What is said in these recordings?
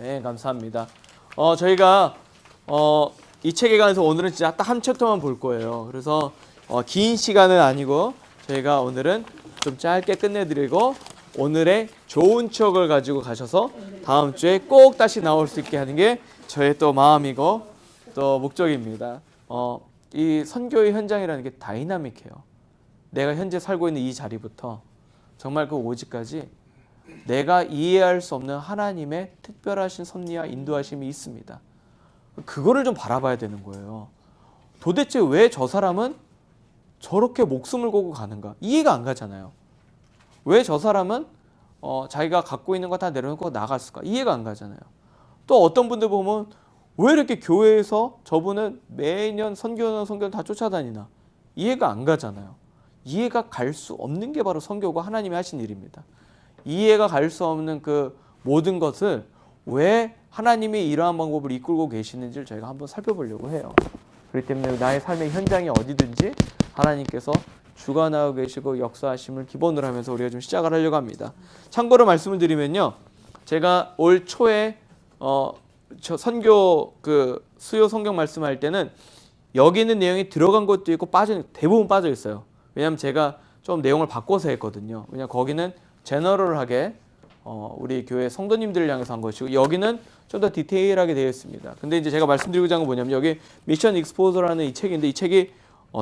네, 감사합니다. 저희가 이 책에 관해서 오늘은 진짜 딱 한 챕터만 볼 거예요. 그래서 긴 시간은 아니고 저희가 오늘은 좀 짧게 끝내드리고 오늘의 좋은 추억을 가지고 가셔서 다음 주에 꼭 다시 나올 수 있게 하는 게 저의 또 마음이고 또 목적입니다. 이 선교의 현장이라는 게 다이나믹해요. 내가 현재 살고 있는 이 자리부터 정말 그 오직까지 내가 이해할 수 없는 하나님의 특별하신 섭리와 인도하심이 있습니다. 그거를 좀 바라봐야 되는 거예요. 도대체 왜 저 사람은 저렇게 목숨을 걸고 가는가? 이해가 안 가잖아요. 왜 저 사람은 자기가 갖고 있는 거 다 내려놓고 나갔을까? 이해가 안 가잖아요. 또 어떤 분들 보면 왜 이렇게 교회에서 저분은 매년 선교를 다 쫓아다니나? 이해가 안 가잖아요. 이해가 갈 수 없는 게 바로 선교가 하나님이 하신 일입니다. 이해가 갈 수 없는 그 모든 것을 왜 하나님이 이러한 방법을 이끌고 계시는지를 저희가 한번 살펴보려고 해요. 그렇기 때문에 나의 삶의 현장이 어디든지 하나님께서 주관하고 계시고 역사하심을 기본으로 하면서 우리가 좀 시작을 하려고 합니다. 참고로 말씀을 드리면요, 제가 올 초에 저 선교 그 수요 성경 말씀할 때는 여기 있는 내용이 들어간 것도 있고 대부분 빠져 있어요. 왜냐하면 제가 좀 내용을 바꿔서 했거든요. 왜냐하면 거기는 제너럴하게 우리 교회 성도님들을 향해서 한 것이고 여기는 좀 더 디테일하게 되어 있습니다. 근데 이제 제가 말씀드리고자 하는 건 뭐냐면 여기 미션 익스포저라는 이 책인데 이 책이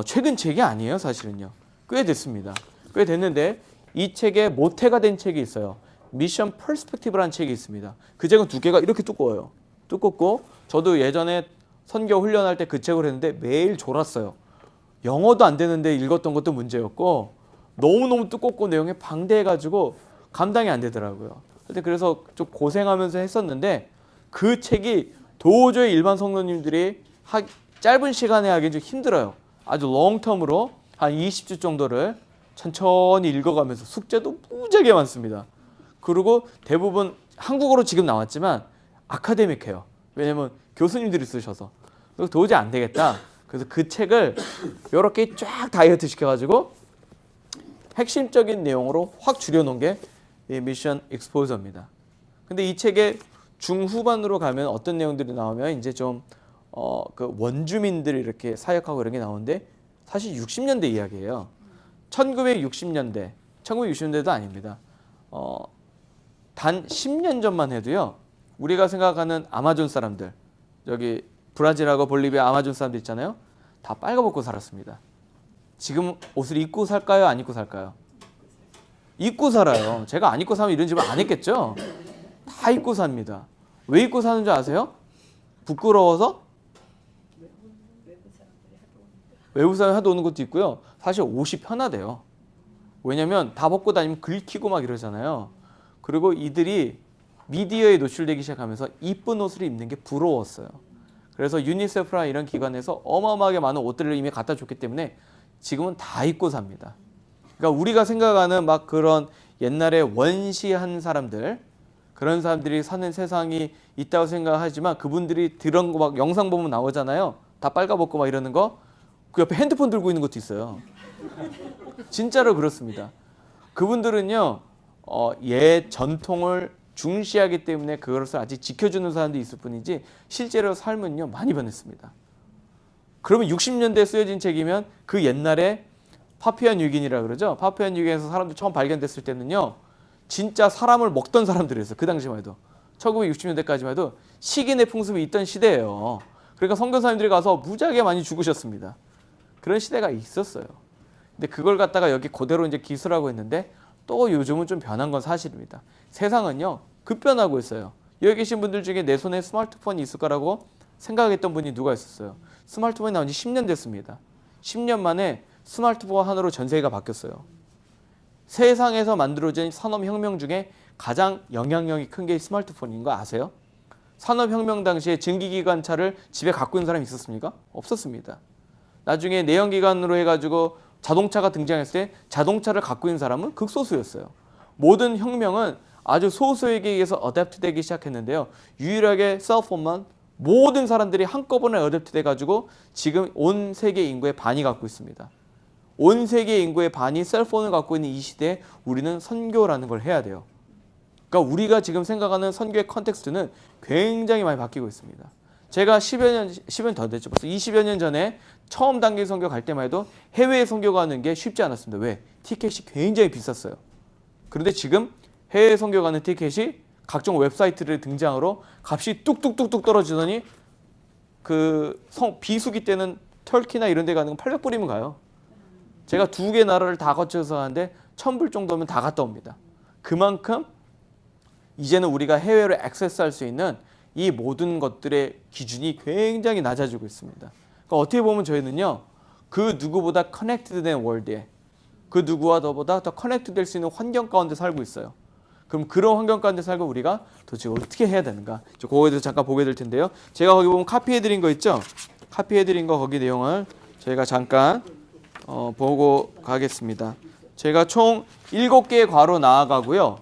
최근 책이 아니에요. 사실은요. 꽤 됐습니다. 꽤 됐는데 이 책에 모태가 된 책이 있어요. 미션 퍼스펙티브라는 책이 있습니다. 그 책은 두께가 이렇게 두꺼워요. 두껍고 저도 예전에 선교 훈련할 때 그 책을 했는데 매일 졸았어요. 영어도 안 되는데 읽었던 것도 문제였고 너무너무 두껍고 내용이 방대해가지고 감당이 안 되더라고요. 그래서 좀 고생하면서 했었는데 그 책이 도저히 일반 성도님들이 짧은 시간에 하기엔 좀 힘들어요. 아주 롱텀으로 한 20주 정도를 천천히 읽어가면서 숙제도 무지하게 많습니다. 그리고 대부분 한국어로 지금 나왔지만 아카데믹해요. 왜냐면 교수님들이 쓰셔서. 그래서 도저히 안 되겠다. 그래서 그 책을 이렇게 쫙 다이어트 시켜가지고 핵심적인 내용으로 확 줄여놓은 게 이 미션 익스포저입니다. 근데 이 책의 중후반으로 가면 어떤 내용들이 나오면 이제 좀 그 원주민들이 이렇게 사역하고 이런 게 나오는데 사실 60년대 이야기예요. 1960년대도 아닙니다. 단 10년 전만 해도요. 우리가 생각하는 아마존 사람들, 여기 브라질하고 볼리비아 아마존 사람들 있잖아요. 다 빨가벗고 살았습니다. 지금 옷을 입고 살까요? 안 입고 살까요? 입고 살아요. 제가 안 입고 사면 이런 집을 안 했겠죠? 다 입고 삽니다. 왜 입고 사는 줄 아세요? 부끄러워서? 외국 사람이 하도 오는 것도 있고요. 사실 옷이 편하대요. 왜냐면 다 벗고 다니면 긁히고 막 이러잖아요. 그리고 이들이 미디어에 노출되기 시작하면서 이쁜 옷을 입는 게 부러웠어요. 그래서 유니세프나 이런 기관에서 어마어마하게 많은 옷들을 이미 갖다 줬기 때문에 지금은 다 입고 삽니다. 그러니까 우리가 생각하는 막 그런 옛날에 원시한 사람들, 그런 사람들이 사는 세상이 있다고 생각하지만 그분들이 그런 거 막 영상 보면 나오잖아요. 다 빨가벗고 막 이러는 거. 그 옆에 핸드폰 들고 있는 것도 있어요. 진짜로 그렇습니다. 그분들은요, 옛 전통을 중시하기 때문에 그것을 아직 지켜주는 사람도 있을 뿐이지 실제로 삶은요 많이 변했습니다. 그러면 60년대에 쓰여진 책이면 그 옛날에 파푸아 뉴기니라 그러죠. 파푸아 뉴기니에서 사람들 처음 발견됐을 때는요 진짜 사람을 먹던 사람들이었어요. 그 당시만 해도 1960년대까지만 해도 식인의 풍습이 있던 시대예요. 그러니까 선교사님들이 가서 무지하게 많이 죽으셨습니다. 그런 시대가 있었어요. 근데 그걸 갖다가 여기 그대로 이제 기술하고 있는데 또 요즘은 좀 변한 건 사실입니다. 세상은요 급변하고 있어요. 여기 계신 분들 중에 내 손에 스마트폰이 있을 거라고 생각했던 분이 누가 있었어요? 스마트폰이 나온 지 10년 됐습니다. 10년 만에 스마트폰 하나로 전 세계가 바뀌었어요. 세상에서 만들어진 산업혁명 중에 가장 영향력이 큰 게 스마트폰인 거 아세요? 산업혁명 당시에 증기기관차를 집에 갖고 있는 사람이 있었습니까? 없었습니다. 나중에 내연기관으로 해가지고 자동차가 등장했을 때 자동차를 갖고 있는 사람은 극소수였어요. 모든 혁명은 아주 소수에게 의해서 어댑트되기 시작했는데요. 유일하게 셀폰만 모든 사람들이 한꺼번에 어댑트돼가지고 지금 온 세계 인구의 반이 갖고 있습니다. 온 세계 인구의 반이 셀폰을 갖고 있는 이 시대에 우리는 선교라는 걸 해야 돼요. 그러니까 우리가 지금 생각하는 선교의 컨텍스트는 굉장히 많이 바뀌고 있습니다. 제가 10여 년 더 됐죠. 벌써 20여 년 전에 처음 단계 선교 갈 때만 해도 해외 선교 가는 게 쉽지 않았습니다. 왜? 티켓이 굉장히 비쌌어요. 그런데 지금 해외 선교 가는 티켓이 각종 웹사이트를 등장으로 값이 뚝뚝뚝뚝 떨어지더니 비수기 때는 터키나 이런 데 가는 건 800불이면 가요. 제가 2개 나라를 다 거쳐서 하는데 1000불 정도면 다 갔다 옵니다. 그만큼 이제는 우리가 해외로 액세스할 수 있는 이 모든 것들의 기준이 굉장히 낮아지고 있습니다. 그러니까 어떻게 보면 저희는요, 그 누구보다 커넥티드된 월드에 그 누구와 더보다 더 커넥트될 수 있는 환경 가운데 살고 있어요. 그럼 그런 환경 가운데 살고 우리가 도대체 어떻게 해야 되는가? 그거에 대해서 잠깐 보게 될 텐데요. 제가 거기 보면 카피해드린 거 있죠? 카피해드린 거 거기 내용을 저희가 잠깐 보고 가겠습니다. 제가 총 7개의 과로 나아가고요.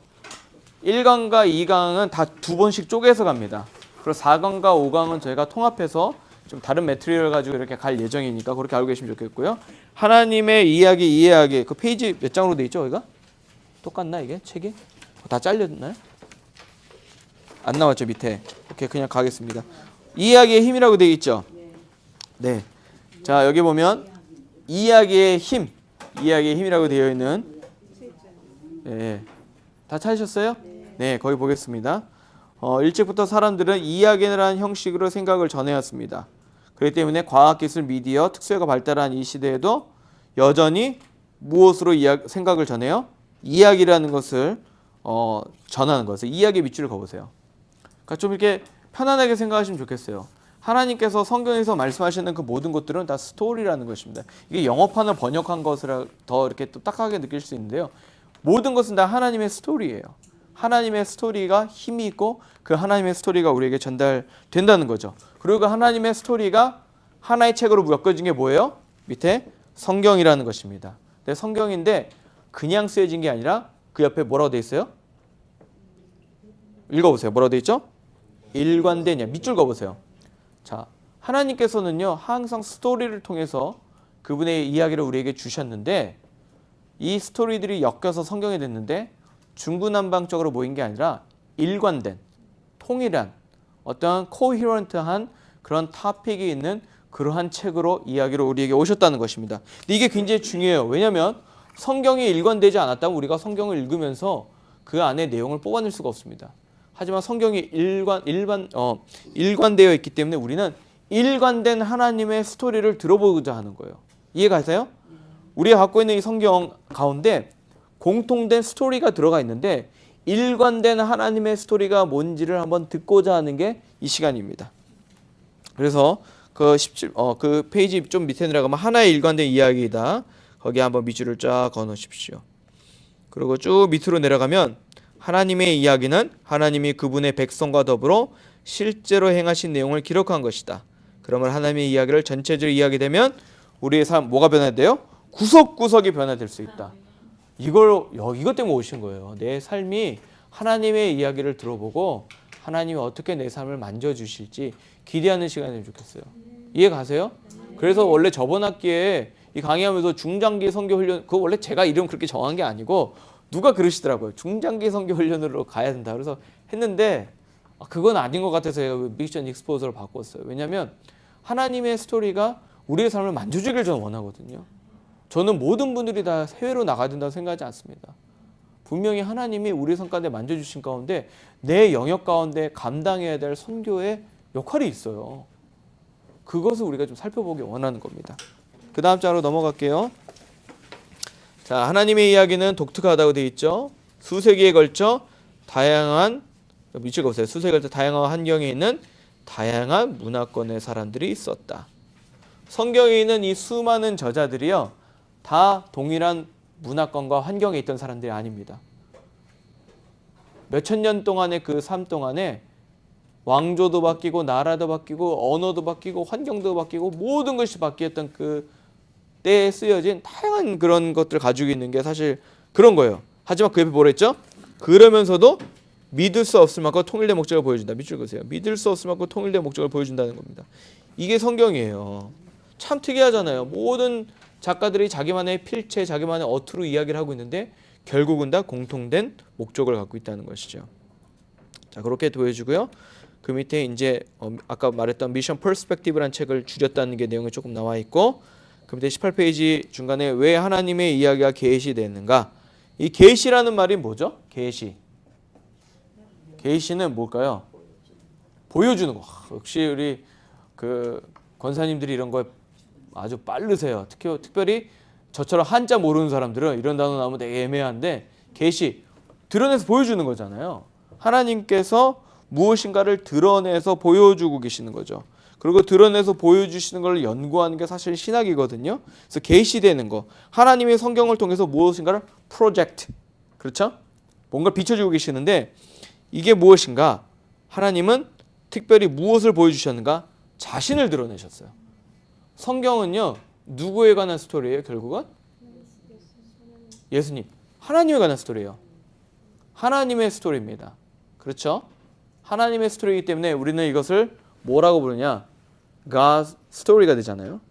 1강과 2강은 다 2번씩 쪼개서 갑니다. 그리고 4강과 5강은 저희가 통합해서 좀 다른 매트리얼 가지고 이렇게 갈 예정이니까 그렇게 알고 계시면 좋겠고요. 하나님의 이야기, 이해하기. 그 페이지 몇 장으로 돼 있죠, 저희가? 똑같나 이게 책이? 다 잘렸나요? 안 나왔죠, 밑에. 오케이, 그냥 가겠습니다. 이야기의 힘이라고 돼 있죠? 네. 자, 여기 보면 이야기의 힘이라고 되어 있는. 네. 다 찾으셨어요? 네, 거기 보겠습니다. 일찍부터 사람들은 이야기라는 형식으로 생각을 전해왔습니다. 그렇기 때문에 과학기술, 미디어, 특수화가 발달한 이 시대에도 여전히 무엇으로 생각을 전해요? 이야기라는 것을 전하는 것을. 이야기의 밑줄을 그어보세요. 그러니까 좀 이렇게 편안하게 생각하시면 좋겠어요. 하나님께서 성경에서 말씀하시는 그 모든 것들은 다 스토리라는 것입니다. 이게 영어판을 번역한 것을 더 이렇게 또 딱하게 느낄 수 있는데요. 모든 것은 다 하나님의 스토리예요. 하나님의 스토리가 힘이 있고 그 하나님의 스토리가 우리에게 전달된다는 거죠. 그리고 그 하나님의 스토리가 하나의 책으로 엮어진 게 뭐예요? 밑에 성경이라는 것입니다. 근데 성경인데 그냥 쓰여진 게 아니라 그 옆에 뭐라고 돼 있어요? 읽어보세요. 뭐라고 돼 있죠? 일관된 밑줄 그어보세요. 자, 하나님께서는요 항상 스토리를 통해서 그분의 이야기를 우리에게 주셨는데 이 스토리들이 엮여서 성경이 됐는데 중구난방적으로 모인 게 아니라 일관된, 통일한, 어떤 코히런트한 그런 토픽이 있는 그러한 책으로 이야기로 우리에게 오셨다는 것입니다. 근데 이게 굉장히 중요해요. 왜냐하면 성경이 일관되지 않았다면 우리가 성경을 읽으면서 그 안에 내용을 뽑아낼 수가 없습니다. 하지만 성경이 일관되어 있기 때문에 우리는 일관된 하나님의 스토리를 들어보고자 하는 거예요. 이해가세요? 우리가 갖고 있는 이 성경 가운데 공통된 스토리가 들어가 있는데 일관된 하나님의 스토리가 뭔지를 한번 듣고자 하는 게 이 시간입니다. 그래서 그 페이지 좀 밑에 내려가면 하나의 일관된 이야기이다. 거기에 한번 밑줄을 쫙 그어 놓으십시오. 그리고 쭉 밑으로 내려가면 하나님의 이야기는 하나님이 그분의 백성과 더불어 실제로 행하신 내용을 기록한 것이다. 그러면 하나님의 이야기를 전체적으로 이야기되면 우리의 삶 뭐가 변화돼요? 구석구석이 변화될 수 있다. 이것 때문에 오신 거예요. 내 삶이 하나님의 이야기를 들어보고 하나님이 어떻게 내 삶을 만져주실지 기대하는 시간이 되면 좋겠어요. 이해 가세요? 그래서 원래 저번 학기에 이 강의하면서 중장기 선교 훈련, 그거 원래 제가 이름 그렇게 정한 게 아니고 누가 그러시더라고요. 중장기 선교 훈련으로 가야 된다. 그래서 했는데 그건 아닌 것 같아서 제가 미션 익스포저로 바꿨어요. 왜냐하면 하나님의 스토리가 우리의 삶을 만져주길 저는 원하거든요. 저는 모든 분들이 다 해외로 나가야 된다고 생각하지 않습니다. 분명히 하나님이 우리 삶 가운데 만져주신 가운데 내 영역 가운데 감당해야 될 선교의 역할이 있어요. 그것을 우리가 좀 살펴보기 원하는 겁니다. 그 다음 장으로 넘어갈게요. 자, 하나님의 이야기는 독특하다고 되어 있죠. 수세기에 걸쳐 다양한 밑줄 그으세요. 수세기에 걸쳐 다양한 환경에 있는 다양한 문화권의 사람들이 있었다. 성경에 있는 이 수많은 저자들이요 다 동일한 문화권과 환경에 있던 사람들이 아닙니다. 몇천 년 동안의 그 삶 동안에 왕조도 바뀌고 나라도 바뀌고 언어도 바뀌고 환경도 바뀌고 모든 것이 바뀌었던 그 때에 쓰여진 다양한 그런 것들을 가지고 있는 게 사실 그런 거예요. 하지만 그 옆에 뭐라 했죠? 그러면서도 믿을 수 없을 만큼 통일된 목적을 보여준다. 밑줄 그으세요. 믿을 수 없을 만큼 통일된 목적을 보여준다는 겁니다. 이게 성경이에요. 참 특이하잖아요. 모든 작가들이 자기만의 필체, 자기만의 어투로 이야기를 하고 있는데 결국은 다 공통된 목적을 갖고 있다는 것이죠. 자, 그렇게 보여주고요. 그 밑에 이제 아까 말했던 미션 퍼스펙티브라는 책을 줄였다는 게 내용이 조금 나와 있고, 그 밑에 18페이지 중간에 왜 하나님의 이야기가 계시되는가? 이 계시라는 말이 뭐죠? 계시. 계시는 뭘까요? 보여주는 거. 역시 우리 그 권사님들이 이런 거 아주 빠르세요. 특별히 저처럼 한자 모르는 사람들은 이런 단어 나오면 되게 애매한데, 계시 드러내서 보여주는 거잖아요. 하나님께서 무엇인가를 드러내서 보여주고 계시는 거죠. 그리고 드러내서 보여주시는 걸 연구하는 게 사실 신학이거든요. 그래서 계시되는 거, 하나님의 성경을 통해서 무엇인가를 프로젝트, 그렇죠? 뭔가 비춰주고 계시는데 이게 무엇인가? 하나님은 특별히 무엇을 보여주셨는가? 자신을 드러내셨어요. 성경은요, 누구에 관한 스토리예요? 결국은 예수님, 하나님에 관한 스토리예요. 하나님의 스토리입니다. 그렇죠? 하나님의 스토리이기 때문에 우리는 이것을 뭐라고 부르냐? God's story가 되잖아요.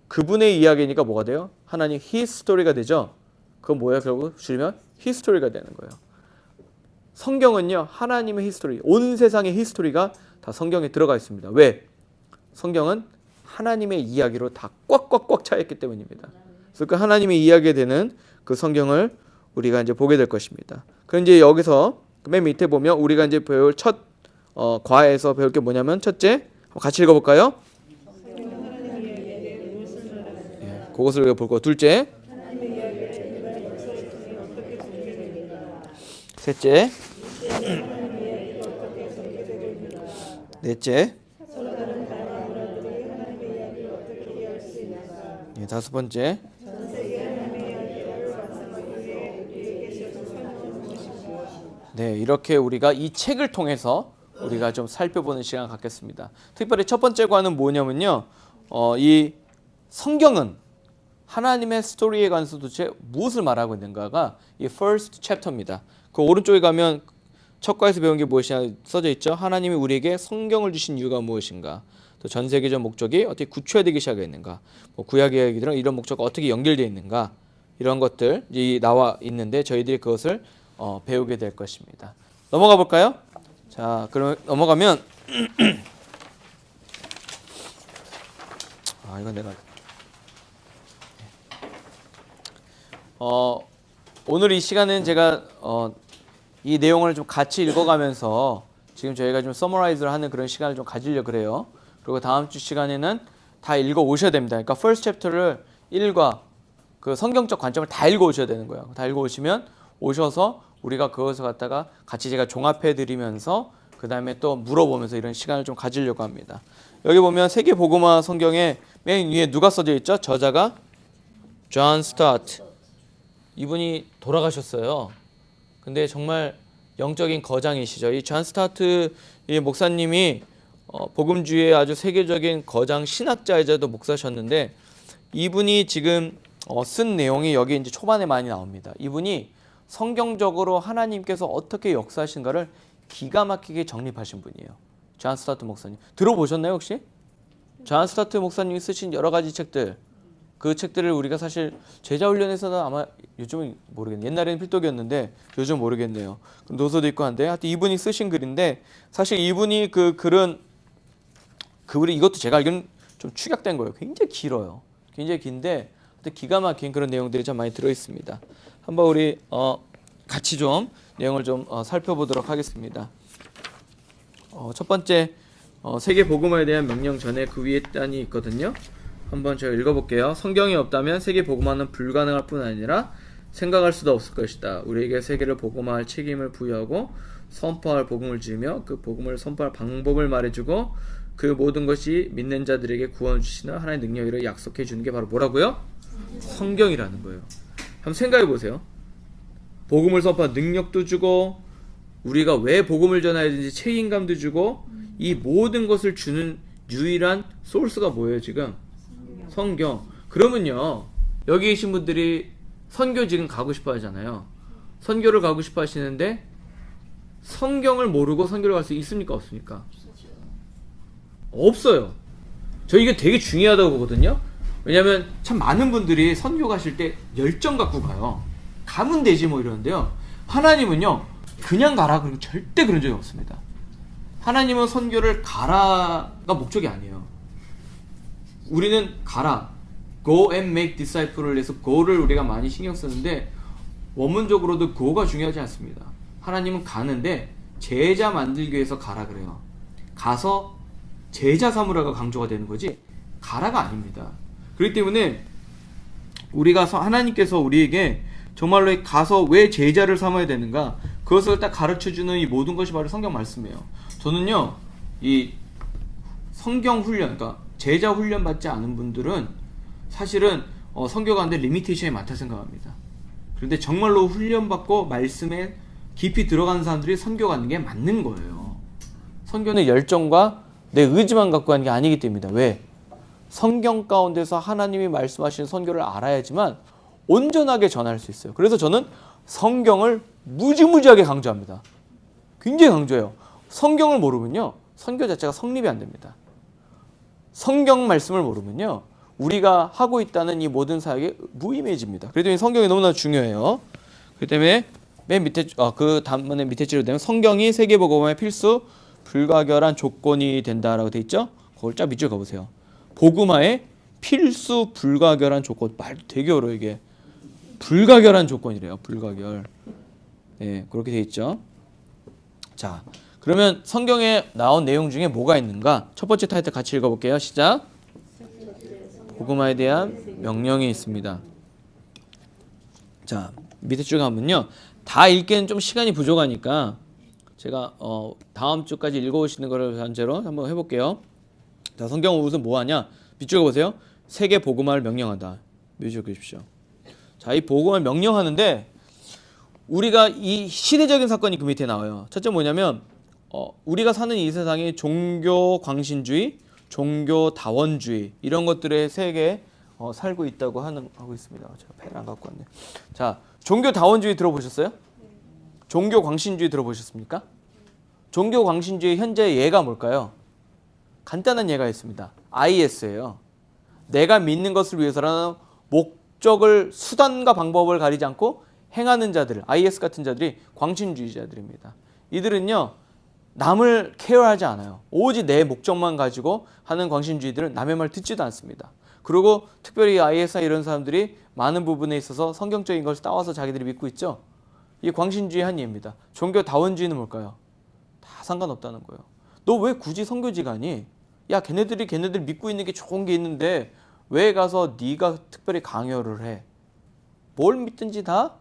그분의 이야기니까 뭐가 돼요? 하나님 His story가 되죠. 그건 뭐예요? 결국 줄이면 His story가 되는 거예요. 성경은요, 하나님의 히스토리, 온 세상의 히스토리가 다 성경에 들어가 있습니다. 왜? 성경은 하나님의 이야기로 다 꽉꽉꽉 차 있기 때문입니다. 그래서 그 하나님의 이야기에 되는 그 성경을 우리가 이제 보게 될 것입니다. 그럼 이제 여기서 맨 밑에 보면 우리가 이제 배울 첫 과에서 배울 게 뭐냐면, 첫째, 같이 읽어볼까요? 그것을 우리가 볼 거고, 둘째, 셋째, 넷째, 다섯 번째, 네, 이렇게 우리가 이 책을 통해서 우리가 좀 살펴보는 시간을 갖겠습니다. 특별히 첫 번째 과는 뭐냐면요, 이 성경은 하나님의 스토리에 관해서 도대체 무엇을 말하고 있는가가 이 first chapter입니다. 그 오른쪽에 가면 첫 과에서 배운 게 무엇이냐 써져 있죠. 하나님이 우리에게 성경을 주신 이유가 무엇인가, 또 전 세계적 목적이 어떻게 구체화되기 시작했는가, 뭐 구약의 이야기들은 이런 목적과 어떻게 연결되어 있는가, 이런 것들 나와 있는데 저희들이 그것을 배우게 될 것입니다. 넘어가 볼까요? 자, 그러면 넘어가면 이건 내가 오늘 이 시간은 제가 이 내용을 좀 같이 읽어가면서 지금 저희가 좀 서머라이즈를 하는 그런 시간을 좀 가지려고 그래요. 그리고 다음 주 시간에는 다 읽어 오셔야 됩니다. 그러니까 first chapter를 1과 그 성경적 관점을 다 읽어 오셔야 되는 거예요. 다 읽어 오시면 오셔서 우리가 그것을 갖다가 같이 제가 종합해 드리면서 그 다음에 또 물어보면서 이런 시간을 좀 가지려고 합니다. 여기 보면 세계 복음화 성경에 맨 위에 누가 써져 있죠? 저자가 존 스타트. 이분이 돌아가셨어요. 근데 정말 영적인 거장이시죠. 이 존 스타트 이 목사님이 복음주의의 아주 세계적인 거장 신학자이자도 목사셨는데, 이분이 지금 쓴 내용이 여기 이제 초반에 많이 나옵니다. 이분이 성경적으로 하나님께서 어떻게 역사하신가를 기가 막히게 정립하신 분이에요. 존 스타트 목사님 들어보셨나요 혹시? 존 스타트 목사님이 쓰신 여러 가지 책들, 그 책들을 우리가 사실 제자훈련에서는 아마 요즘은 모르겠네요. 옛날에는 필독이었는데 요즘 모르겠네요. 노서도 있고 한데, 하여튼 이분이 쓰신 글인데, 사실 이분이 그 글은 우리 이것도 제가 알기로는 좀 축약된 거예요. 굉장히 길어요. 굉장히 긴데 기가 막힌 그런 내용들이 좀 많이 들어 있습니다. 한번 우리 같이 좀 내용을 좀 살펴보도록 하겠습니다. 첫 번째, 세계 복음화에 대한 명령 전에 그 위에 단이 있거든요. 한번 제가 읽어볼게요. 성경이 없다면 세계 복음화는 불가능할 뿐 아니라 생각할 수도 없을 것이다. 우리에게 세계를 복음화할 책임을 부여하고 선포할 복음을 주며 그 복음을 선포할 방법을 말해주고 그 모든 것이 믿는 자들에게 구원을 주시는 하나님의 능력이라 약속해 주는 게 바로 뭐라고요? 성경이라는 거예요. 한번 생각해 보세요. 복음을 선포할 능력도 주고, 우리가 왜 복음을 전해야 되는지 책임감도 주고, 이 모든 것을 주는 유일한 소스가 뭐예요 지금? 성경. 그러면요, 여기 계신 분들이 선교 지금 가고 싶어 하잖아요. 선교를 가고 싶어 하시는데 성경을 모르고 선교를 갈 수 있습니까 없습니까? 없어요. 저 이게 되게 중요하다고 보거든요. 왜냐하면 참 많은 분들이 선교 가실 때 열정 갖고 가요. 가면 되지 뭐 이러는데요. 하나님은요, 그냥 가라 그러면 절대 그런 적이 없습니다. 하나님은 선교를 가라가 목적이 아니에요. 우리는 가라, go and make disciple을 해서 go를 우리가 많이 신경 쓰는데 원문적으로도 go가 중요하지 않습니다. 하나님은 가는데 제자 만들기 위해서 가라 그래요. 가서 제자 삼으라가 강조가 되는 거지 가라가 아닙니다. 그렇기 때문에 우리가 하나님께서 우리에게 정말로 가서 왜 제자를 삼아야 되는가, 그것을 딱 가르쳐주는 이 모든 것이 바로 성경 말씀이에요. 저는요, 이 성경 훈련, 그러니까 제자 훈련 받지 않은 분들은 사실은 선교 가는데 리미테이션이 많다 생각합니다. 그런데 정말로 훈련받고 말씀에 깊이 들어가는 사람들이 선교 가는 게 맞는 거예요. 선교는 열정과 내 의지만 갖고 하는 게 아니기 때문입니다. 왜? 성경 가운데서 하나님이 말씀하시는 선교를 알아야지만 온전하게 전할 수 있어요. 그래서 저는 성경을 무지무지하게 강조합니다. 굉장히 강조해요. 성경을 모르면요, 선교 자체가 성립이 안 됩니다. 성경 말씀을 모르면요, 우리가 하고 있다는 이 모든 사역이 무의미해집니다. 그래도 이 성경이 너무나 중요해요. 그렇기 때문에 맨 밑에 그 단문의 밑에 지르되면 성경이 세계복음의 필수 불가결한 조건이 된다라고 돼 있죠. 그걸 쫙 밑줄 가보세요. 복음화의 필수 불가결한 조건. 말도 되게 어려워 이게. 불가결한 조건이래요. 불가결. 네, 그렇게 돼 있죠. 자, 그러면 성경에 나온 내용 중에 뭐가 있는가? 첫 번째 타이틀 같이 읽어볼게요. 시작. 복음화에 대한 명령이 있습니다. 자, 밑에 쭉 가면요, 다 읽기에는 좀 시간이 부족하니까 제가 다음 주까지 읽어오시는 거를 전제로 한번 해볼게요. 자, 성경은 우선 뭐하냐? 밑줄 보세요. 세계 복음화를 명령한다. 밑줄 그십시오. 자, 이 복음을 명령하는데 우리가 이 시대적인 사건이 그 밑에 나와요. 첫째 뭐냐면 우리가 사는 이 세상이 종교 광신주의, 종교 다원주의 이런 것들의 세계에 살고 있다고 하고 있습니다. 제가 펜 안 갖고 왔네. 자, 종교 다원주의 들어보셨어요? 종교 광신주의 들어보셨습니까? 종교 광신주의 현재 예가 뭘까요? 간단한 예가 있습니다. IS예요. 내가 믿는 것을 위해서라는 목적을, 수단과 방법을 가리지 않고 행하는 자들, IS 같은 자들이 광신주의자들입니다. 이들은요, 남을 케어하지 않아요. 오직 내 목적만 가지고 하는 광신주의들은 남의 말 듣지도 않습니다. 그리고 특별히 IS나 이런 사람들이 많은 부분에 있어서 성경적인 것을 따와서 자기들이 믿고 있죠. 이게 광신주의 한 예입니다. 종교 다원주의는 뭘까요? 다 상관없다는 거예요. 너 왜 굳이 선교지가니? 야, 걔네들 믿고 있는 게 좋은 게 있는데 왜 가서 네가 특별히 강요를 해? 뭘 믿든지 다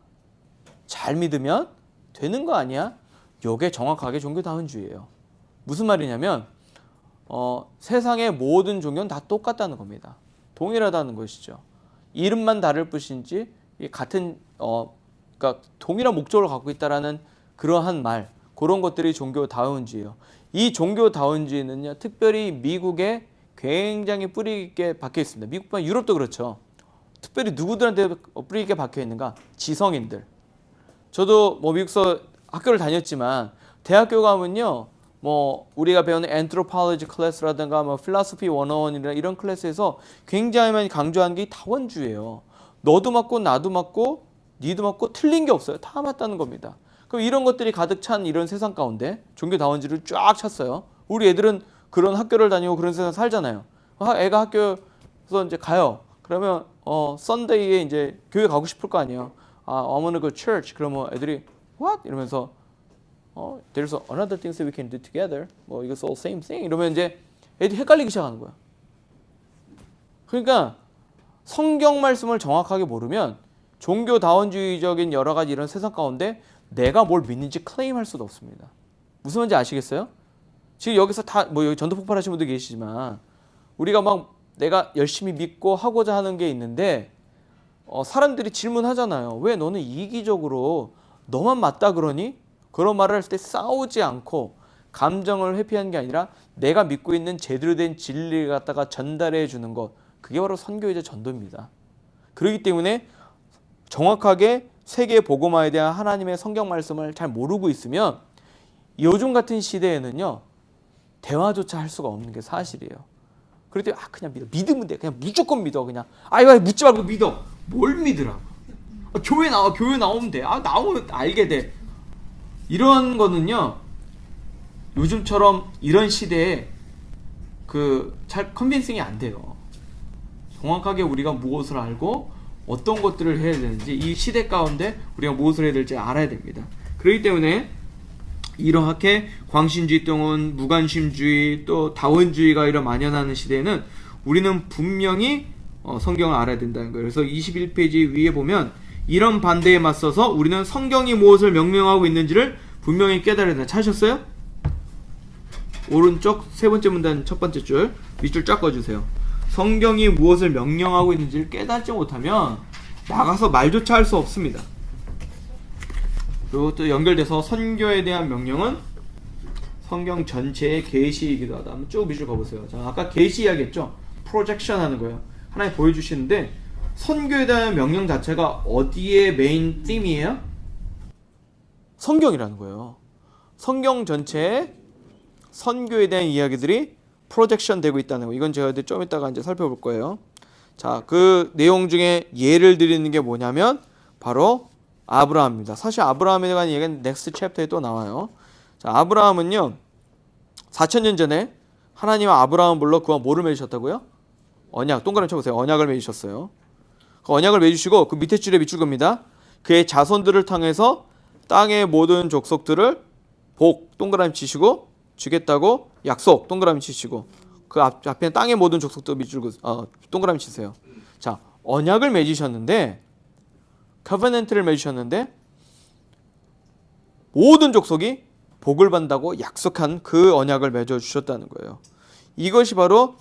잘 믿으면 되는 거 아니야? 이게 정확하게 종교 다원주의예요. 무슨 말이냐면 세상의 모든 종교는 다 똑같다는 겁니다. 동일하다는 것이죠. 이름만 다를 뿐이지 같은 그러니까 동일한 목적을 갖고 있다라는 그러한 말, 그런 것들이 종교 다원주의예요. 이 종교 다원주의는요, 특별히 미국에 굉장히 뿌리 있게 박혀 있습니다. 미국뿐만 유럽도 그렇죠. 특별히 누구들한테 뿌리 있게 박혀 있는가? 지성인들. 저도 뭐 미국서 학교를 다녔지만 대학교 가면요, 뭐 우리가 배우는 anthropology 클래스라든가 뭐 philosophy 101이나 이런 클래스에서 굉장히 많이 강조하는 게 다원주의예요. 너도 맞고 나도 맞고 니도 맞고 틀린 게 없어요. 다 맞다는 겁니다. 그럼 이런 것들이 가득 찬 이런 세상 가운데 종교 다원주의를 쫙 찼어요. 우리 애들은 그런 학교를 다니고 그런 세상 살잖아요. 애가 학교에서 이제 가요. 그러면 썬데이에 이제 교회 가고 싶을 거 아니에요. I'm gonna go church. 그러면 애들이 what? 이러면서 there's another things that we can do together. 뭐 이거 all same thing. 이러면 이제 애들이 헷갈리기 시작하는 거야. 그러니까 성경 말씀을 정확하게 모르면 종교 다원주의적인 여러 가지 이런 세상 가운데 내가 뭘 믿는지 클레임할 수도 없습니다. 무슨 말인지 아시겠어요? 지금 여기서 다 뭐 여기 전도 폭발하신 분도 계시지만 우리가 막 내가 열심히 믿고 하고자 하는 게 있는데 사람들이 질문하잖아요. 왜 너는 이기적으로 너만 맞다 그러니? 그런 말을 할 때 싸우지 않고 감정을 회피하는 게 아니라 내가 믿고 있는 제대로 된 진리를 갖다가 전달해 주는 것, 그게 바로 선교이자 전도입니다. 그렇기 때문에 정확하게 세계 복음화에 대한 하나님의 성경 말씀을 잘 모르고 있으면 요즘 같은 시대에는요, 대화조차 할 수가 없는 게 사실이에요. 그럴 때 그냥 믿어. 믿으면 돼. 그냥 무조건 믿어. 그냥 이거 묻지 말고 믿어. 뭘 믿으라고? 교회 나오면 돼. 나오면 알게 돼. 이런 거는요, 요즘처럼 이런 시대에 잘 컨빈싱이 안 돼요. 정확하게 우리가 무엇을 알고 어떤 것들을 해야 되는지, 이 시대 가운데 우리가 무엇을 해야 될지 알아야 됩니다. 그렇기 때문에 이렇게 광신주의 또는 무관심주의 또 다원주의가 이런 만연하는 시대에는 우리는 분명히 성경을 알아야 된다는 거예요. 그래서 21페이지 위에 보면 이런 반대에 맞서서 우리는 성경이 무엇을 명명하고 있는지를 분명히 깨달아야 된다. 찾으셨어요? 오른쪽 세 번째 문단 첫 번째 줄 밑줄 쫙 꺼주세요. 성경이 무엇을 명령하고 있는지를 깨닫지 못하면 나가서 말조차 할 수 없습니다. 그리고 또 연결돼서 선교에 대한 명령은 성경 전체의 계시이기도 하다. 한번 쭉 밑줄 가보세요. 자, 아까 계시 이야기했죠? 프로젝션 하는 거예요. 하나님 보여주시는데 선교에 대한 명령 자체가 어디에 메인 팀이에요? 성경이라는 거예요. 성경 전체에 선교에 대한 이야기들이 프로젝션 되고 있다는 거. 이건 제가 좀 이따가 이제 살펴볼 거예요. 자, 그 내용 중에 예를 드리는 게 뭐냐면 바로 아브라함입니다. 사실 아브라함에 대한 얘기는 넥스트 챕터에 또 나와요. 자, 아브라함은요 4,000년 전에 하나님은 아브라함 불러 그와 뭐를 맺으셨다고요? 언약. 동그라미 쳐보세요. 언약을 맺으셨어요. 그 언약을 맺으시고 그 밑에 줄에 밑줄 겁니다. 그의 자손들을 통해서 땅의 모든 족속들을 복 동그라미 치시고 주겠다고 약속 동그라미 치시고 그 앞에 땅의 모든 족속들 밑줄 동그라미 치세요. 자, 언약을 맺으셨는데 커버넌트를 맺으셨는데 모든 족속이 복을 받는다고 약속한 그 언약을 맺어주셨다는 거예요. 이것이 바로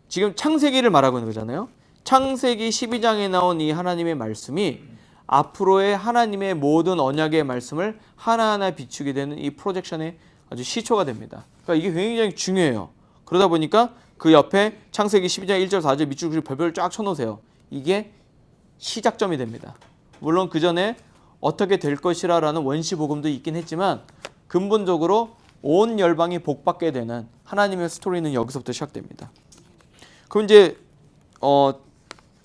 지금 창세기를 말하고 있는 거잖아요. 창세기 12장에 나온 이 하나님의 말씀이 앞으로의 하나님의 모든 언약의 말씀을 하나하나 비추게 되는 이 프로젝션의 아주 시초가 됩니다. 그러니까 이게 굉장히 중요해요. 그러다 보니까 그 옆에 창세기 12장 1절 4절 밑줄 별별 쫙 쳐놓으세요. 이게 시작점이 됩니다. 물론 그 전에 어떻게 될 것이라는 원시복음도 있긴 했지만 근본적으로 온 열방이 복받게 되는 하나님의 스토리는 여기서부터 시작됩니다. 그럼 이제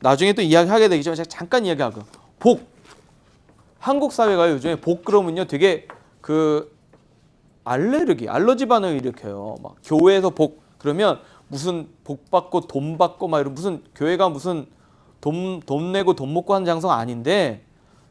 나중에 또 이야기하게 되겠지만 제가 잠깐 이야기하고 복. 한국 사회가 요즘에 복 그러면요 되게 알러지 반응을 일으켜요. 막 교회에서 복 그러면 무슨 복 받고 돈 받고 막 이런 무슨 교회가 무슨 돈 내고 돈 먹고 하는 장소가 아닌데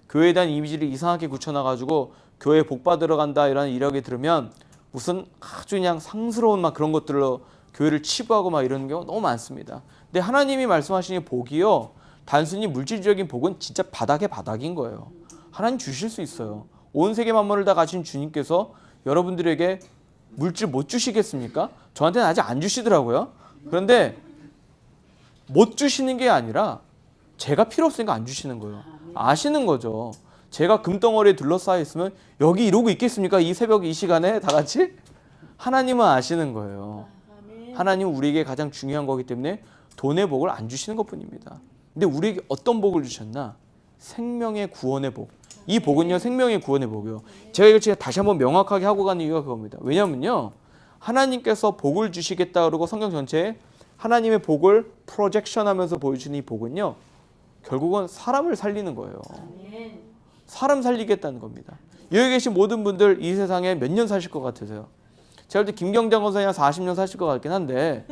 교회에 대한 이미지를 이상하게 굳혀놔가지고 교회 복 받으러 간다 이런 이야기 들으면 무슨 아주 그냥 상스러운 막 그런 것들로 교회를 치부하고 막 이런 경우 너무 많습니다. 근데 하나님이 말씀하시는 복이요 단순히 물질적인 복은 진짜 바닥인 거예요. 하나님 주실 수 있어요. 온 세계 만물을 다 가진 주님께서 여러분들에게 물질 못 주시겠습니까? 저한테는 아직 안 주시더라고요. 그런데 못 주시는 게 아니라 제가 필요 없으니까 안 주시는 거예요. 아시는 거죠. 제가 금덩어리에 둘러싸여 있으면 여기 이러고 있겠습니까? 이 새벽 이 시간에 다 같이? 하나님은 아시는 거예요. 하나님은 우리에게 가장 중요한 거기 때문에 돈의 복을 안 주시는 것뿐입니다. 근데 우리에게 어떤 복을 주셨나? 생명의 구원의 복. 이 복은요 생명의 구원의 복이요. 제가 이걸 다시 한번 명확하게 하고 가는 이유가 그겁니다. 왜냐면요 하나님께서 복을 주시겠다 그러고 성경 전체에 하나님의 복을 프로젝션하면서 보여주는 이 복은요 결국은 사람을 살리는 거예요. 사람 살리겠다는 겁니다. 여기 계신 모든 분들 이 세상에 몇 년 사실 것 같으세요? 제가 볼 때 김경장 권사님 40년 사실 것 같긴 한데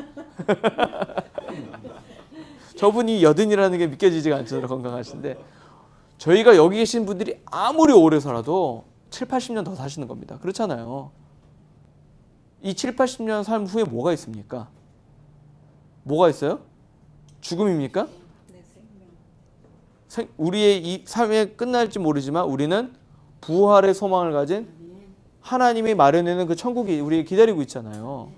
저분이 80이라는 게 믿겨지지가 않죠. 건강하신데 저희가 여기 계신 분들이 아무리 오래 살아도 7, 80년 더 사시는 겁니다. 그렇잖아요. 이 7, 80년 삶 후에 뭐가 있습니까? 뭐가 있어요? 죽음입니까? 우리의 이 삶이 끝날지 모르지만 우리는 부활의 소망을 가진 하나님이 마련해놓은 그 천국이 우리에게 기다리고 있잖아요.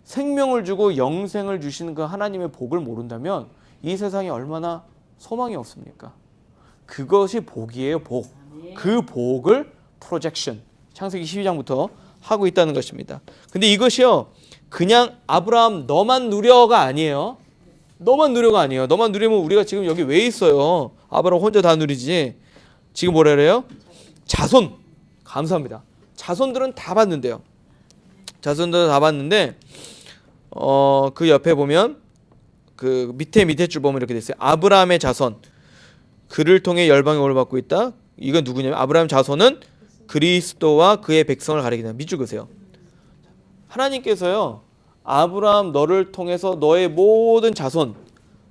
생명을 주고 영생을 주시는 그 하나님의 복을 모른다면 이 세상에 얼마나 소망이 없습니까? 그것이 복이에요. 복. 그 복을 프로젝션 창세기 12장부터 하고 있다는 것입니다. 근데 이것이요 그냥 아브라함 너만 누려가 아니에요. 너만 누려가 아니에요. 너만 누리면 우리가 지금 여기 왜 있어요? 아브라함 혼자 다 누리지. 지금 뭐라 그래요? 자손. 감사합니다. 자손들은 다 받는데요. 자손들은 다 받는데 그 옆에 보면 그 밑에 줄 보면 이렇게 돼 있어요. 아브라함의 자손. 그를 통해 열방이 복을 받고 있다. 이건 누구냐면 아브라함 자손은 그리스도와 그의 백성을 가리키는 밑줄 그으세요. 하나님께서요. 아브라함 너를 통해서 너의 모든 자손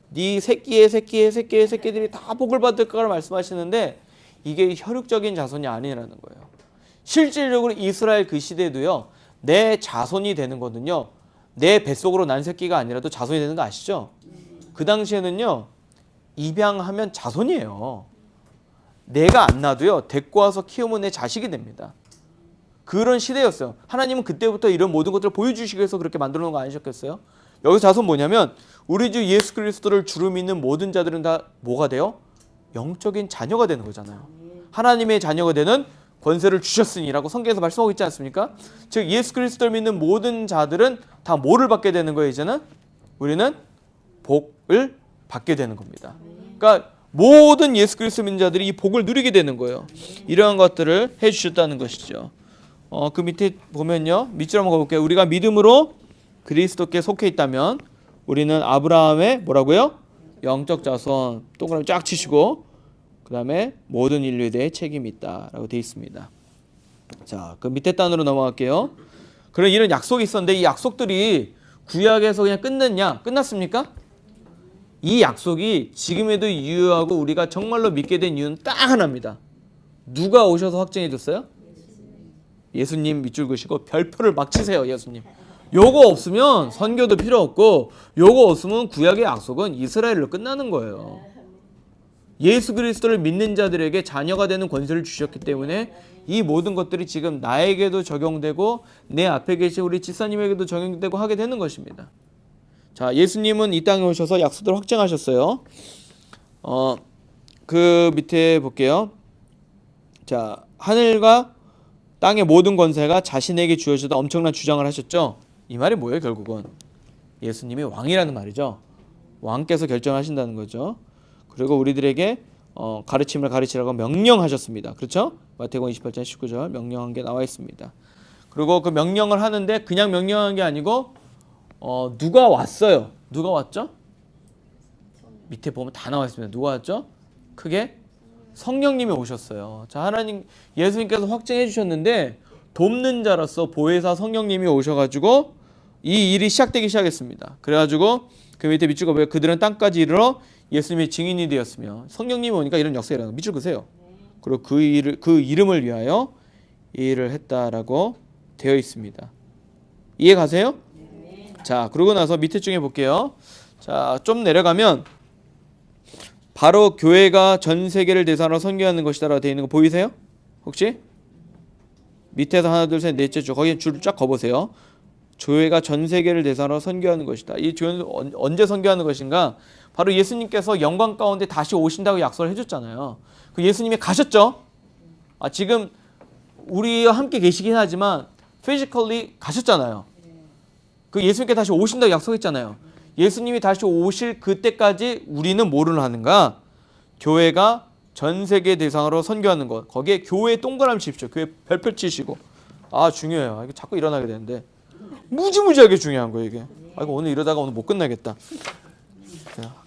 네 새끼들이 다 복을 받을 거라 말씀하시는데 이게 혈육적인 자손이 아니라는 거예요. 실질적으로 이스라엘 그 시대도요. 내 자손이 되는 거는요. 내 뱃속으로 난 새끼가 아니라도 자손이 되는 거 아시죠? 그 당시에는요. 입양하면 자손이에요. 내가 안 낳아도요. 데리고 와서 키우면 내 자식이 됩니다. 그런 시대였어요. 하나님은 그때부터 이런 모든 것들을 보여주시기 위해서 그렇게 만들어 놓은 거 아니셨겠어요? 여기서 자손 뭐냐면 우리 주 예수 그리스도를 주로 믿는 모든 자들은 다 뭐가 돼요? 영적인 자녀가 되는 거잖아요. 하나님의 자녀가 되는 권세를 주셨으니라고 성경에서 말씀하고 있지 않습니까? 즉 예수 그리스도를 믿는 모든 자들은 다 뭐를 받게 되는 거예요? 이제는 우리는 복을 받게 되는 겁니다. 그러니까 모든 예수 그리스도 믿는 자들이 이 복을 누리게 되는 거예요. 이러한 것들을 해주셨다는 것이죠. 그 밑에 보면요. 밑줄 한번 가볼게요. 우리가 믿음으로 그리스도께 속해 있다면 우리는 아브라함의 뭐라고요? 영적 자손. 동그라미 쫙 치시고 그 다음에 모든 인류에 대해 책임이 있다라고 되어 있습니다. 자, 그 밑에 단으로 넘어갈게요. 그런 이런 약속이 있었는데 이 약속들이 구약에서 그냥 끝냈냐? 끝났습니까? 이 약속이 지금에도 유효하고 우리가 정말로 믿게 된 이유는 딱 하나입니다. 누가 오셔서 확증해 줬어요? 예수님 밑줄 그으시고 별표를 막 치세요. 예수님. 요거 없으면 선교도 필요 없고 요거 없으면 구약의 약속은 이스라엘로 끝나는 거예요. 예수 그리스도를 믿는 자들에게 자녀가 되는 권세를 주셨기 때문에 이 모든 것들이 지금 나에게도 적용되고 내 앞에 계신 우리 집사님에게도 적용되고 하게 되는 것입니다. 자, 예수님은 이 땅에 오셔서 약속들을 확증하셨어요. 그 밑에 볼게요. 자, 하늘과 땅의 모든 권세가 자신에게 주어져도 엄청난 주장을 하셨죠. 이 말이 뭐예요? 결국은 예수님이 왕이라는 말이죠. 왕께서 결정하신다는 거죠. 그리고 우리들에게 가르침을 가르치라고 명령하셨습니다. 그렇죠? 마태복음 28장 19절 명령한 게 나와 있습니다. 그리고 그 명령을 하는데 그냥 명령한 게 아니고 누가 왔어요? 누가 왔죠? 밑에 보면 다 나와 있습니다. 누가 왔죠? 크게 성령님이 오셨어요. 자, 하나님 예수님께서 확증해 주셨는데 돕는 자로서 보혜사 성령님이 오셔가지고 이 일이 시작했습니다. 그래가지고 그 밑에 밑줄 그어요. 그들은 땅까지 이르러 예수님의 증인이 되었으며 성령님이 오니까 이런 역사가 일어나요. 밑줄 그으세요. 그리고 그 이름을 위하여 이 일을 했다라고 되어 있습니다. 이해 가세요? 자, 그러고 나서 밑에 중에 볼게요. 자, 좀 내려가면 바로 교회가 전 세계를 대상으로 선교하는 것이다라고 되어 있는 거 보이세요? 혹시? 밑에서 하나 둘 셋 넷째 줄 거기 줄을 쫙 그어보세요. 교회가 전 세계를 대상으로 선교하는 것이다. 이 교회는 언제 선교하는 것인가? 바로 예수님께서 영광 가운데 다시 오신다고 약속을 해줬잖아요. 그 예수님이 가셨죠? 지금 우리와 함께 계시긴 하지만 physically 가셨잖아요. 그 예수님께 다시 오신다고 약속했잖아요. 예수님이 다시 오실 그때까지 우리는 뭐를 하는가? 교회가 전 세계 대상으로 선교하는 것. 거기에 교회 동그라미 치십시오. 교회 별표 치시고. 중요해요. 이거 자꾸 일어나게 되는데 무지무지하게 중요한 거예요 이게. 이거 오늘 이러다가 오늘 못 끝나겠다.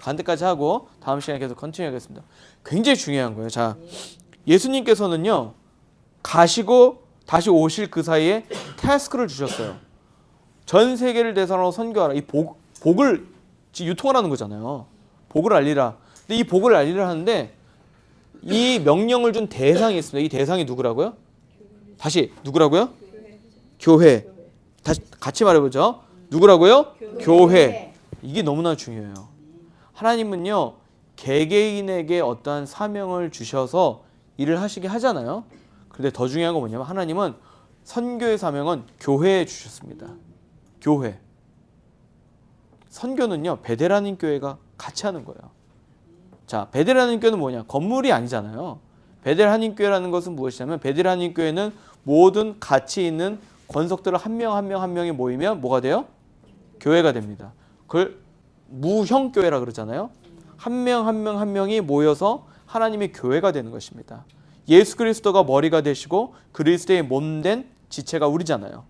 간 데까지 하고 다음 시간에 계속 컨티뉴 하겠습니다. 굉장히 중요한 거예요. 자, 예수님께서는요 가시고 다시 오실 그 사이에 태스크를 주셨어요. 전 세계를 대상으로 선교하라. 이 복을 유통을 하는 거잖아요. 복을 알리라. 근데 이 복을 알리라 하는데 이 명령을 준 대상이 있습니다. 이 대상이 누구라고요? 다시 누구라고요? 교회. 다시 같이 말해보죠. 누구라고요? 교회. 이게 너무나 중요해요. 하나님은요 개개인에게 어떠한 사명을 주셔서 일을 하시게 하잖아요. 그런데 더 중요한 건 뭐냐면 하나님은 선교의 사명은 교회에 주셨습니다. 교회. 선교는요 베델하님 교회가 같이 하는 거예요. 자, 베델하님 교회는 뭐냐? 건물이 아니잖아요. 베델하님 교회라는 것은 무엇이냐면 베델하님 교회는 모든 가치 있는 권속들을 한 명 한 명 한 명이 모이면 뭐가 돼요? 교회가 됩니다. 그걸 무형교회라 그러잖아요. 한 명 한 명 한 명이 모여서 하나님의 교회가 되는 것입니다. 예수 그리스도가 머리가 되시고 그리스도의 몸된 지체가 우리잖아요.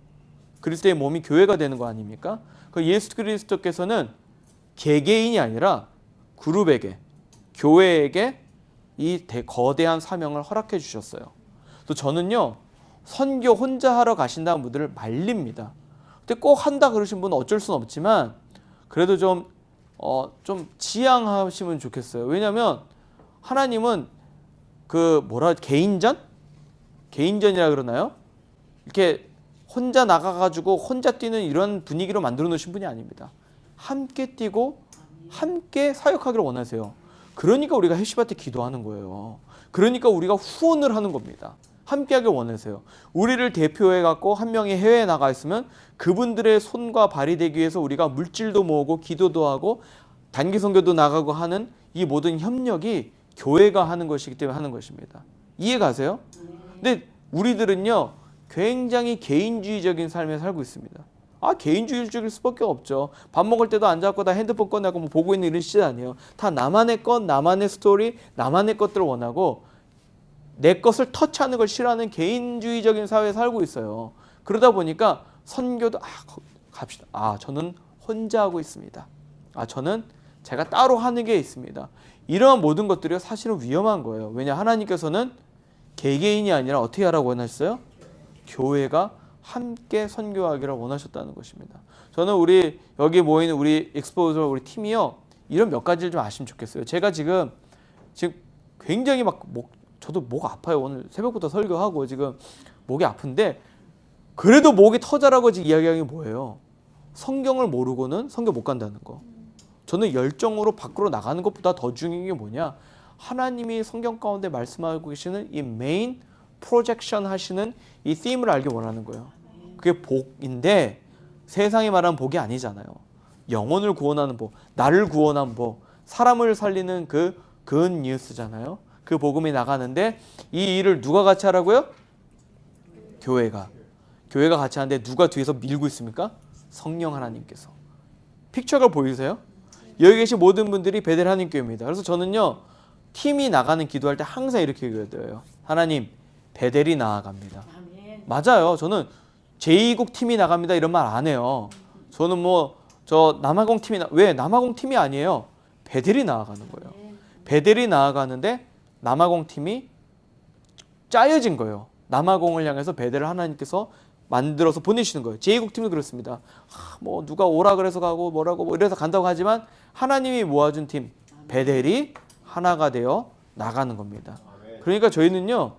그리스도의 몸이 교회가 되는 거 아닙니까? 그 예수 그리스도께서는 개개인이 아니라 그룹에게, 교회에게 이 거대한 사명을 허락해 주셨어요. 또 저는요 선교 혼자 하러 가신다는 분들을 말립니다. 근데 꼭 한다 그러신 분은 어쩔 수는 없지만 그래도 좀 지양하시면 좋겠어요. 왜냐하면 하나님은 개인전이라 그러나요? 이렇게 혼자 나가가지고 혼자 뛰는 이런 분위기로 만들어 놓으신 분이 아닙니다. 함께 뛰고 함께 사역하기를 원하세요. 그러니까 우리가 해시바 때 기도하는 거예요. 그러니까 우리가 후원을 하는 겁니다. 함께하길 원하세요. 우리를 대표해갖고 한 명이 해외에 나가 있으면 그분들의 손과 발이 되기 위해서 우리가 물질도 모으고 기도도 하고 단기 선교도 나가고 하는 이 모든 협력이 교회가 하는 것이기 때문에 하는 것입니다. 이해 가세요? 근데 우리들은요 굉장히 개인주의적인 삶에 살고 있습니다. 개인주의적일 수밖에 없죠. 밥 먹을 때도 앉아갖고 다 핸드폰 꺼내고 뭐 보고 있는 이런 시대 아니에요. 다 나만의 것, 나만의 스토리, 나만의 것들을 원하고 내 것을 터치하는 걸 싫어하는 개인주의적인 사회에 살고 있어요. 그러다 보니까 선교도 갑시다. 저는 혼자 하고 있습니다. 저는 제가 따로 하는 게 있습니다. 이러한 모든 것들이 사실은 위험한 거예요. 왜냐 하나님께서는 개개인이 아니라 어떻게 하라고 원하셨어요? 교회가 함께 선교하기를 원하셨다는 것입니다. 저는 우리 여기 모이는 우리 익스포저 우리 팀이요 이런 몇 가지를 좀 아시면 좋겠어요. 제가 지금 굉장히 저도 목 아파요. 오늘 새벽부터 설교하고 지금 목이 아픈데 그래도 목이 터져라고 지금 이야기하는 게 뭐예요? 성경을 모르고는 선교 못 간다는 거. 저는 열정으로 밖으로 나가는 것보다 더 중요한 게 뭐냐? 하나님이 성경 가운데 말씀하고 계시는 이 메인 프로젝션 하시는 이 팀을 알기 원하는 거예요. 그게 복인데 세상이 말하는 복이 아니잖아요. 영혼을 구원하는 복, 나를 구원하는 복, 사람을 살리는 그 굿뉴스잖아요. 그 복음이 나가는데 이 일을 누가 같이 하라고요? 교회가 같이 하는데 누가 뒤에서 밀고 있습니까? 성령 하나님께서. 픽처가 보이세요? 여기 계신 모든 분들이 베델 하나님 교회입니다. 그래서 저는요 팀이 나가는 기도할 때 항상 이렇게 기도해요. 하나님 베델이 나아갑니다. 맞아요. 저는 제2국 팀이 나갑니다 이런 말 안 해요. 저는 남아공 팀이 왜 남아공 팀이 아니에요. 베델이 나아가는 거예요. 베델이 나아가는데 남아공 팀이 짜여진 거예요. 남아공을 향해서 베델을 하나님께서 만들어서 보내시는 거예요. 제2국 팀도 그렇습니다. 누가 오라 그래서 가고 뭐라고 이래서 간다고 하지만 하나님이 모아준 팀 베델이 하나가 되어 나가는 겁니다. 그러니까 저희는요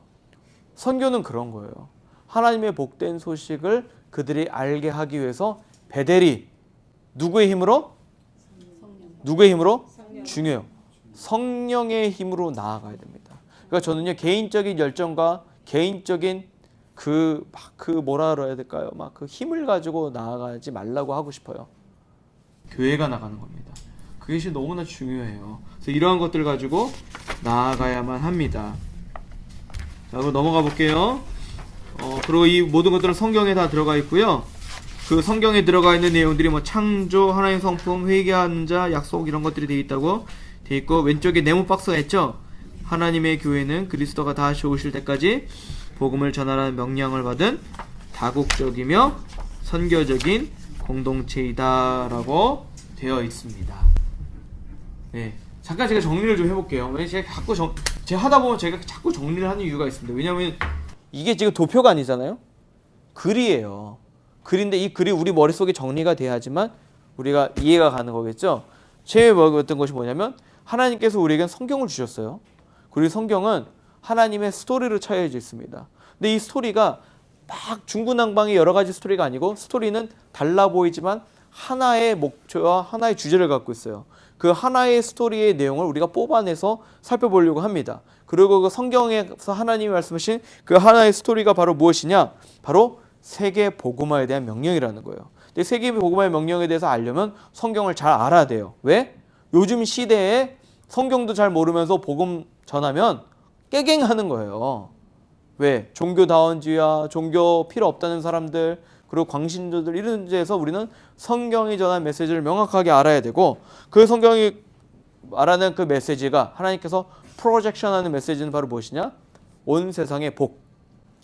선교는 그런 거예요. 하나님의 복된 소식을 그들이 알게 하기 위해서 베델이 누구의 힘으로? 중요해요. 성령의 힘으로 나아가야 됩니다. 그러니까 저는요 개인적인 열정과 개인적인 뭐라 그래야 될까요? 그 힘을 가지고 나아가지 말라고 하고 싶어요. 교회가 나가는 겁니다. 그것이 너무나 중요해요. 그래서 이러한 것들 가지고 나아가야만 합니다. 자, 그럼 넘어가 볼게요. 그리고 이 모든 것들은 성경에 다 들어가 있고요. 그 성경에 들어가 있는 내용들이 창조, 하나님 성품, 회개하는 자, 약속 이런 것들이 되어 있다고 되어 있고 왼쪽에 네모 박스가 있죠. 하나님의 교회는 그리스도가 다시 오실 때까지 복음을 전하라는 명령을 받은 다국적이며 선교적인 공동체이다라고 되어 있습니다. 네, 잠깐 제가 정리를 좀 해볼게요. 왜냐면 제가 하다 보면 제가 자꾸 정리를 하는 이유가 있습니다. 왜냐하면 이게 지금 도표가 아니잖아요. 글이에요. 글인데 이 글이 우리 머릿속에 정리가 돼야지만 우리가 이해가 가는 거겠죠. 제일 어떤 것이 뭐냐면 하나님께서 우리에겐 성경을 주셨어요. 그리고 성경은 하나님의 스토리로 차여져 있습니다. 근데 이 스토리가 막 중구난방의 여러 가지 스토리가 아니고 스토리는 달라 보이지만 하나의 목표와 하나의 주제를 갖고 있어요. 그 하나의 스토리의 내용을 우리가 뽑아내서 살펴보려고 합니다. 그리고 그 성경에서 하나님이 말씀하신 그 하나의 스토리가 바로 무엇이냐? 바로 세계 복음화에 대한 명령이라는 거예요. 근데 세계 복음화의 명령에 대해서 알려면 성경을 잘 알아야 돼요. 왜? 요즘 시대에 성경도 잘 모르면서 복음 전하면 깨갱하는 거예요. 왜? 종교다원주의야, 종교 필요 없다는 사람들, 그리고 광신도들 이런 데에서 우리는 성경이 전한 메시지를 명확하게 알아야 되고 그 성경이 말하는 그 메시지가 하나님께서 프로젝션하는 메시지는 바로 무엇이냐? 온 세상의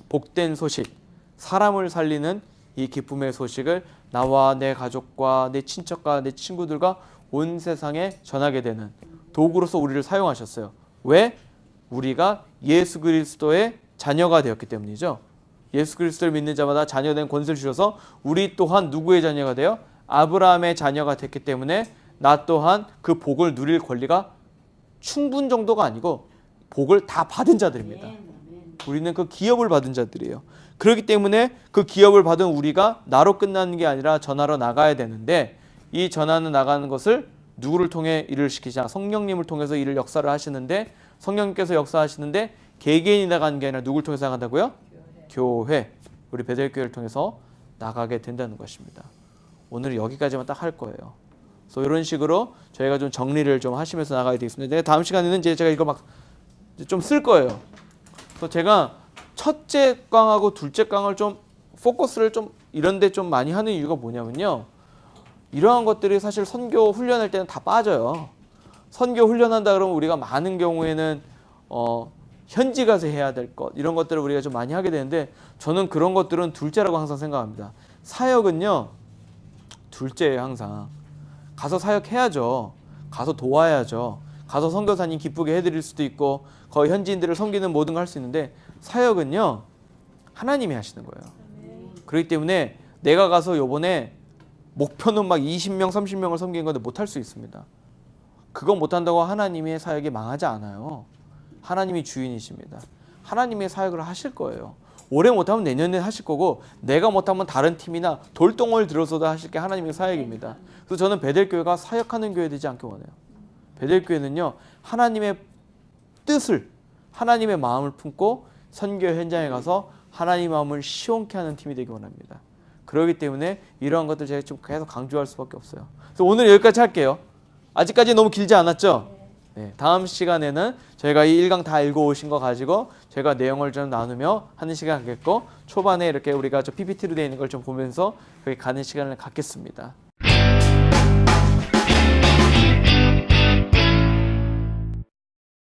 복된 소식, 사람을 살리는 이 기쁨의 소식을 나와 내 가족과 내 친척과 내 친구들과 온 세상에 전하게 되는 도구로서 우리를 사용하셨어요. 왜? 우리가 예수 그리스도의 자녀가 되었기 때문이죠. 예수 그리스도를 믿는 자마다 자녀된 권세를 주셔서 우리 또한 누구의 자녀가 돼요? 아브라함의 자녀가 됐기 때문에 나 또한 그 복을 누릴 권리가 충분 정도가 아니고 복을 다 받은 자들입니다. 우리는 그 기업을 받은 자들이에요. 그렇기 때문에 그 기업을 받은 우리가 나로 끝나는 게 아니라 전하러 나가야 되는데 이 전하는 나가는 것을 누구를 통해 일을 시키자? 성령님을 통해서 일을 역사를 하시는데 성령님께서 역사하시는데 개개인이 나가는 게 아니라 누구를 통해서 나간다고요? 교회. 우리 베델교회를 통해서 나가게 된다는 것입니다. 오늘은 여기까지만 딱 할 거예요. 그래서 이런 식으로 저희가 좀 정리를 좀 하시면서 나가야 되겠습니다. 내가 다음 시간에는 이제 제가 이거 막 좀 쓸 거예요. 그래서 제가 첫째 강하고 둘째 강을 좀 포커스를 좀 이런데 좀 많이 하는 이유가 뭐냐면요. 이러한 것들이 사실 선교 훈련할 때는 다 빠져요. 선교 훈련한다 그러면 우리가 많은 경우에는 현지 가서 해야 될 것 이런 것들을 우리가 좀 많이 하게 되는데 저는 그런 것들은 둘째라고 항상 생각합니다. 사역은요. 둘째예요. 항상. 가서 사역해야죠. 가서 도와야죠. 가서 선교사님 기쁘게 해드릴 수도 있고 거기 현지인들을 섬기는 모든 걸 할 수 있는데 사역은요. 하나님이 하시는 거예요. 그렇기 때문에 내가 가서 요번에 목표는 막 20명, 30명을 섬기는 건데 못할 수 있습니다. 그거 못한다고 하나님의 사역이 망하지 않아요. 하나님이 주인이십니다. 하나님의 사역을 하실 거예요. 올해 못하면 내년에 하실 거고 내가 못하면 다른 팀이나 돌덩어리를 들어서도 하실 게 하나님의 사역입니다. 그래서 저는 베델교회가 사역하는 교회 되지 않길 원해요. 베델교회는요. 하나님의 뜻을 하나님의 마음을 품고 선교 현장에 가서 하나님의 마음을 시원케 하는 팀이 되기 원합니다. 그렇기 때문에 이러한 것들 제가 좀 계속 강조할 수밖에 없어요. 그래서 오늘 여기까지 할게요. 아직까지 너무 길지 않았죠? 네, 다음 시간에는 저희가 이 1강 다 읽어오신 거 가지고 제가 내용을 좀 나누며 하는 시간 갖겠고 초반에 이렇게 우리가 저 PPT로 되어 있는 걸 좀 보면서 거기 가는 시간을 갖겠습니다.